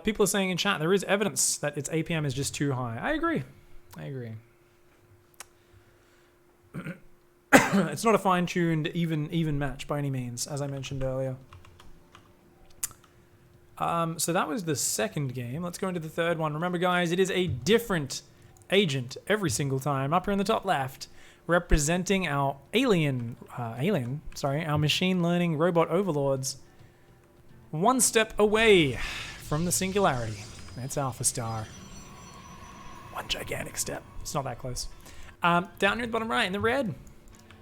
People are saying in chat there is evidence that its APM is just too high. I agree. It's not a fine-tuned, even match by any means, as I mentioned earlier. So that was the second game. Let's go into the third one. Remember, guys, it is a different agent every single time. Up here in the top left, representing our our machine learning robot overlords. One step away from the singularity. That's AlphaStar. One gigantic step. It's not that close. Down here at the bottom right in the red,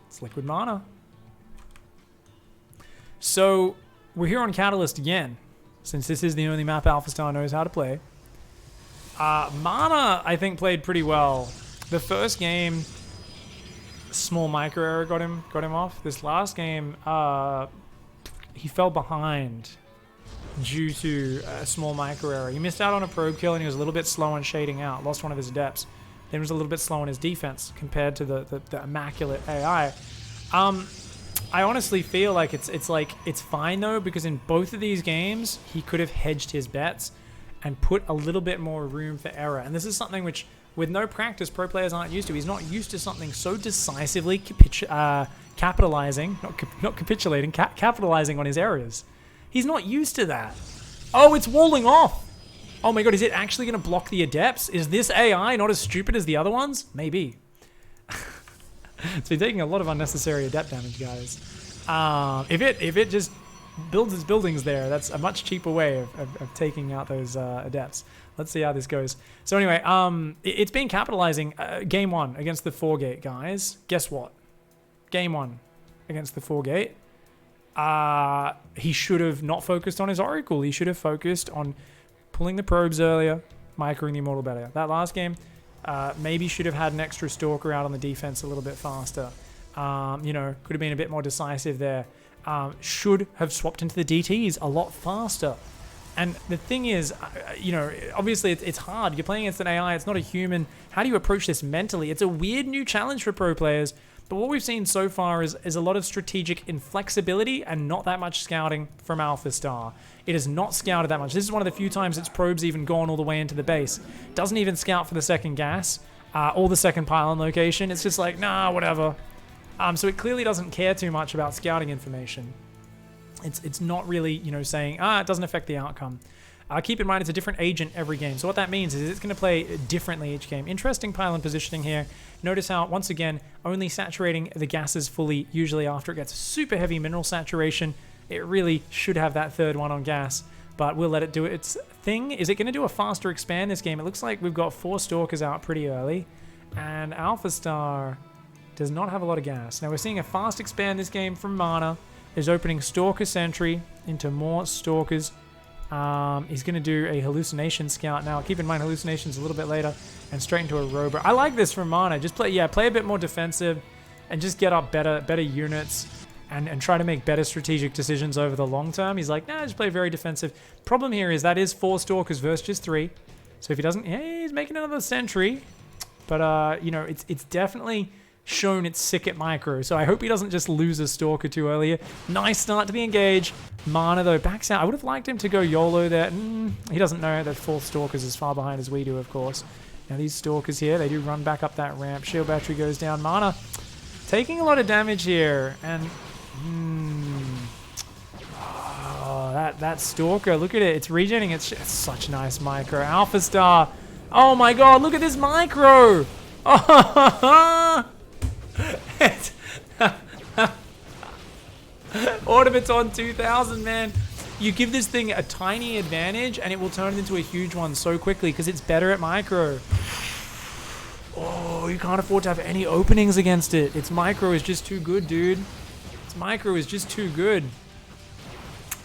it's LiquidMaNa. So we're here on Catalyst again, since this is the only map AlphaStar knows how to play. MaNa, I think, played pretty well. The first game, small micro error got him off. This last game, he fell behind due to a small micro error. He missed out on a probe kill and he was a little bit slow on shading out. Lost one of his adepts. Then was a little bit slow on his defense compared to the immaculate AI. I honestly feel like it's fine though, because in both of these games he could have hedged his bets and put a little bit more room for error. And this is something which, with no practice, pro players aren't used to. He's not used to something so decisively capitalizing, not capitulating, capitalizing on his errors. He's not used to that. Oh, it's walling off. Oh my god, is it actually going to block the adepts? Is this AI not as stupid as the other ones? Maybe. It's been taking a lot of unnecessary adept damage, guys. If it just builds its buildings there, that's a much cheaper way of taking out those adepts. Let's see how this goes. So anyway, it's been capitalizing game 1 against the 4-gate, guys. Guess what? Game 1 against the 4-gate. He should have not focused on his Oracle. He should have focused on pulling the probes earlier, microing the Immortal better. That last game, maybe should have had an extra Stalker out on the defense a little bit faster. Could have been a bit more decisive there. Should have swapped into the DTs a lot faster. And the thing is, obviously it's hard. You're playing against an AI. It's not a human. How do you approach this mentally? It's a weird new challenge for pro players. But what we've seen so far is a lot of strategic inflexibility and not that much scouting from AlphaStar. It has not scouted that much. This is one of the few times its probes even gone all the way into the base. Doesn't even scout for the second gas or the second pylon location. It's just like, nah, whatever. So it clearly doesn't care too much about scouting information. It's not really, saying, it doesn't affect the outcome. Keep in mind, it's a different agent every game. So what that means is it's going to play differently each game. Interesting pylon positioning here. Notice how, once again, only saturating the gases fully, usually after it gets super heavy mineral saturation. It really should have that third one on gas, but we'll let it do its thing. Is it going to do a faster expand this game? It looks like we've got 4 Stalkers out pretty early, and AlphaStar does not have a lot of gas. Now we're seeing a fast expand this game from MaNa. Is opening Stalker Sentry into more Stalkers. He's going to do a Hallucination Scout now. Keep in mind, Hallucination's a little bit later, and straight into a Robo. I like this from MaNa. Just play a bit more defensive, and just get up better units, and try to make better strategic decisions over the long term. He's like, nah, just play very defensive. Problem here is that is 4 Stalkers versus just 3. So if he doesn't, he's making another Sentry. But, it's definitely shown it's sick at micro, so I hope he doesn't just lose a Stalker too early. Nice start to the engage. MaNa, though, backs out. I would have liked him to go YOLO there. He doesn't know that 4 Stalkers is far behind as we do, of course. Now, these Stalkers here, they do run back up that ramp. Shield battery goes down. MaNa taking a lot of damage here, and that Stalker, look at it. It's regenerating. It's such nice micro. AlphaStar. Oh, my God, look at this micro. Automaton 2000, man. You give this thing a tiny advantage and it will turn it into a huge one so quickly because it's better at micro. Oh, you can't afford to have any openings against it. Its micro is just too good, dude. Its micro is just too good.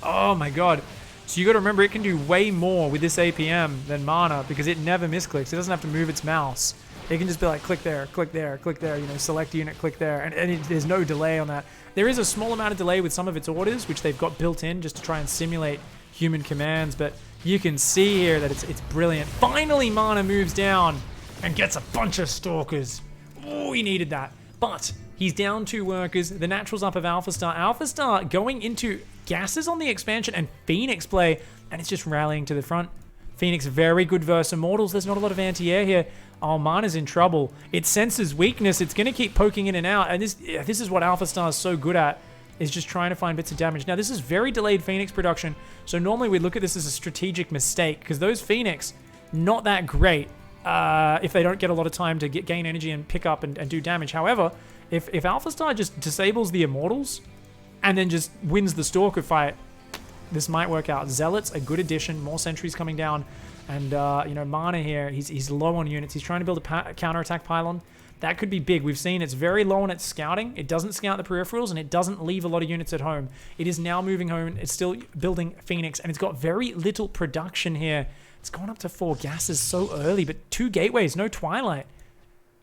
Oh my god. So you got to remember, it can do way more with this APM than MaNa because it never misclicks. It doesn't have to move its mouse. It can just be like, click there, click there, click there, select unit, click there, and there's no delay on that. There is a small amount of delay with some of its orders, which they've got built in just to try and simulate human commands, but you can see here that it's brilliant. Finally, MaNa moves down and gets a bunch of Stalkers. Oh, he needed that. But he's down 2 workers. The naturals up of AlphaStar. AlphaStar going into gases on the expansion and Phoenix play. and it's just rallying to the front. Phoenix very good versus Immortals. There's not a lot of anti-air here. Oh, MaNa's in trouble. It senses weakness. It's going to keep poking in and out, and this is what AlphaStar is so good at, is just trying to find bits of damage. Now, this is very delayed Phoenix production, so normally we look at this as a strategic mistake, because those Phoenix, not that great if they don't get a lot of time to gain energy and pick up and do damage. However, if AlphaStar just disables the Immortals and then just wins the Stalker fight, this might work out. Zealot's a good addition, more sentries coming down, and you know, MaNa here, he's low on units. He's trying to build a counterattack pylon. That could be big. We've seen it's very low on its scouting. It doesn't scout the peripherals, and it doesn't leave a lot of units at home. It is now moving home. It's still building Phoenix, and it's got very little production here. It's gone up to 4 gases so early, but 2 gateways, no Twilight.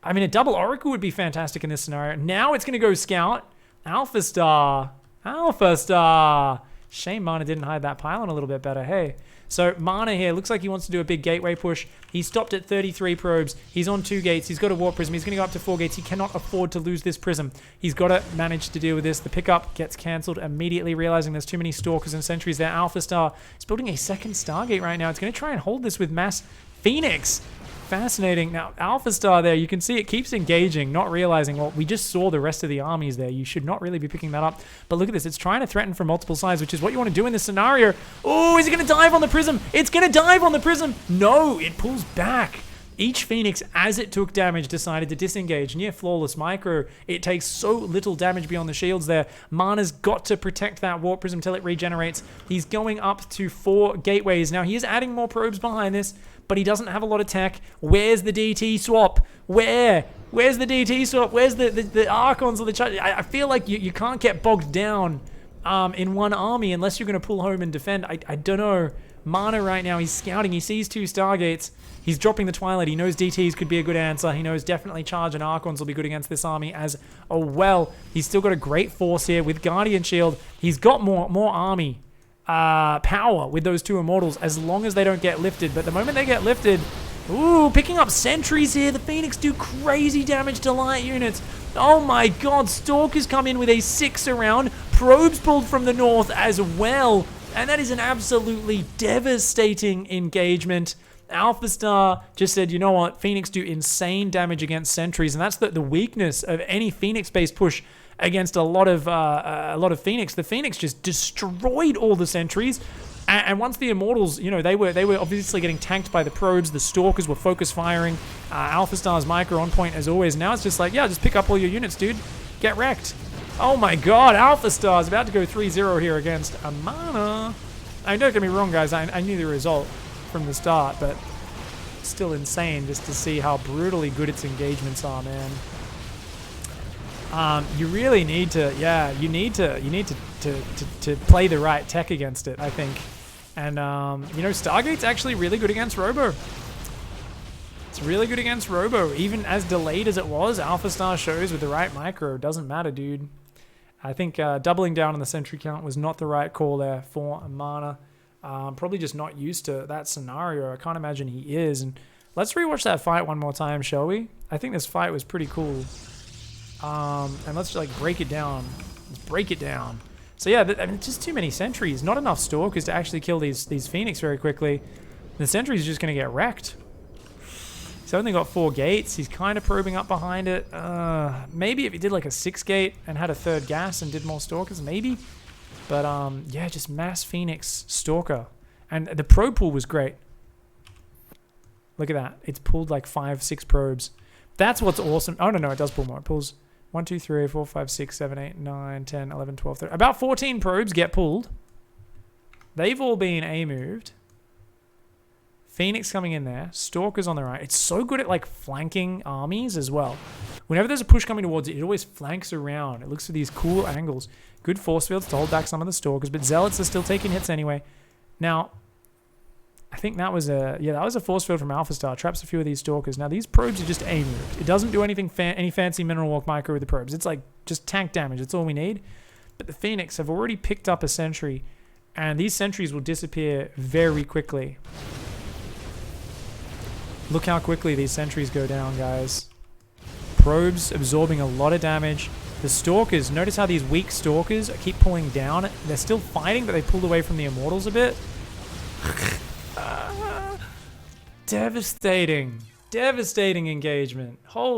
I mean, a double Oracle would be fantastic in this scenario. Now it's going to go scout. AlphaStar. AlphaStar. Shame MaNa didn't hide that pylon a little bit better, hey. So MaNa here, looks like he wants to do a big gateway push. He stopped at 33 probes. He's on 2 gates. He's got a warp prism. He's going to go up to 4 gates. He cannot afford to lose this prism. He's got to manage to deal with this. The pickup gets cancelled immediately, realizing there's too many Stalkers and Sentries there. AlphaStar is building a second Stargate right now. It's going to try and hold this with mass Phoenix. Fascinating. Now, AlphaStar there, you can see it keeps engaging, not realizing, well, we just saw the rest of the armies there. You should not really be picking that up. But look at this. It's trying to threaten from multiple sides, which is what you want to do in this scenario. Oh, is it going to dive on the prism? It's going to dive on the prism. No, it pulls back. Each Phoenix, as it took damage, decided to disengage. Near flawless micro. It takes so little damage beyond the shields there. MaNa's got to protect that warp prism till it regenerates. He's going up to 4 gateways. Now, he is adding more probes behind this, but he doesn't have a lot of tech. Where's the DT swap? Where's the DT swap? Where's the Archons or the charge? I feel like you can't get bogged down in one army unless you're going to pull home and defend. I don't know. MaNa right now, he's scouting. He sees 2 Stargates. He's dropping the Twilight. He knows DTs could be a good answer. He knows definitely Charge and Archons will be good against this army as well. He's still got a great force here with Guardian Shield. He's got more army power with those 2 Immortals as long as they don't get lifted. But the moment they get lifted, ooh, picking up sentries here. The Phoenix do crazy damage to light units. Oh my god, Stalkers come in with a 6 around. Probes pulled from the north as well. And that is an absolutely devastating engagement. AlphaStar just said, you know what, Phoenix do insane damage against sentries, and that's the weakness of any Phoenix-based push against a lot of Phoenix. The Phoenix just destroyed all the sentries, and once the Immortals, you know, they were obviously getting tanked by the probes. The Stalkers were focus firing. AlphaStar's micro on point as always. Now it's just like, yeah, just pick up all your units, dude. Get wrecked. Oh my god, AlphaStar is about to go 3-0 here against MaNa. I mean, don't get me wrong, guys. I knew the result from the start, but still insane just to see how brutally good its engagements are, man. You really need to, yeah, you need to play the right tech against it, I think. And you know, Stargate's actually really good against Robo. It's really good against Robo, even as delayed as it was. AlphaStar shows with the right micro, doesn't matter, dude. I think doubling down on the sentry count was not the right call there for MaNa. Probably just not used to that scenario. I can't imagine he is. And let's rewatch that fight one more time, shall we? I think this fight was pretty cool. And let's like break it down. Let's break it down. So yeah, I mean, just too many sentries. Not enough Stalkers to actually kill these Phoenix very quickly. The sentry's just going to get wrecked. He's only got 4 gates. He's kind of probing up behind it. Maybe if he did like a 6 gate and had a 3rd gas and did more Stalkers, maybe. But yeah, just mass Phoenix Stalker. And the probe pool was great. Look at that. It's pulled like 5-6 probes. That's what's awesome. Oh, no, it does pull more. It pulls 1, 2, 3, 4, 5, 6, 7, 8, 9, 10, 11, 12, 13. About 14 probes get pulled. They've all been A-moved. Phoenix coming in there. Stalkers on the right. It's so good at like flanking armies as well. Whenever there's a push coming towards it, it always flanks around. It looks for these cool angles. Good force fields to hold back some of the Stalkers, but Zealots are still taking hits anyway. Now, I think that was a force field from AlphaStar. Traps a few of these Stalkers. Now, these probes are just A-moved. It doesn't do anything any fancy Mineral Walk micro with the probes. It's like just tank damage. That's all we need. But the Phoenix have already picked up a sentry, and these sentries will disappear very quickly. Look how quickly these sentries go down, guys. Probes absorbing a lot of damage. The Stalkers, notice how these weak Stalkers keep pulling down. They're still fighting, but they pulled away from the Immortals a bit. Devastating. Devastating engagement. Holy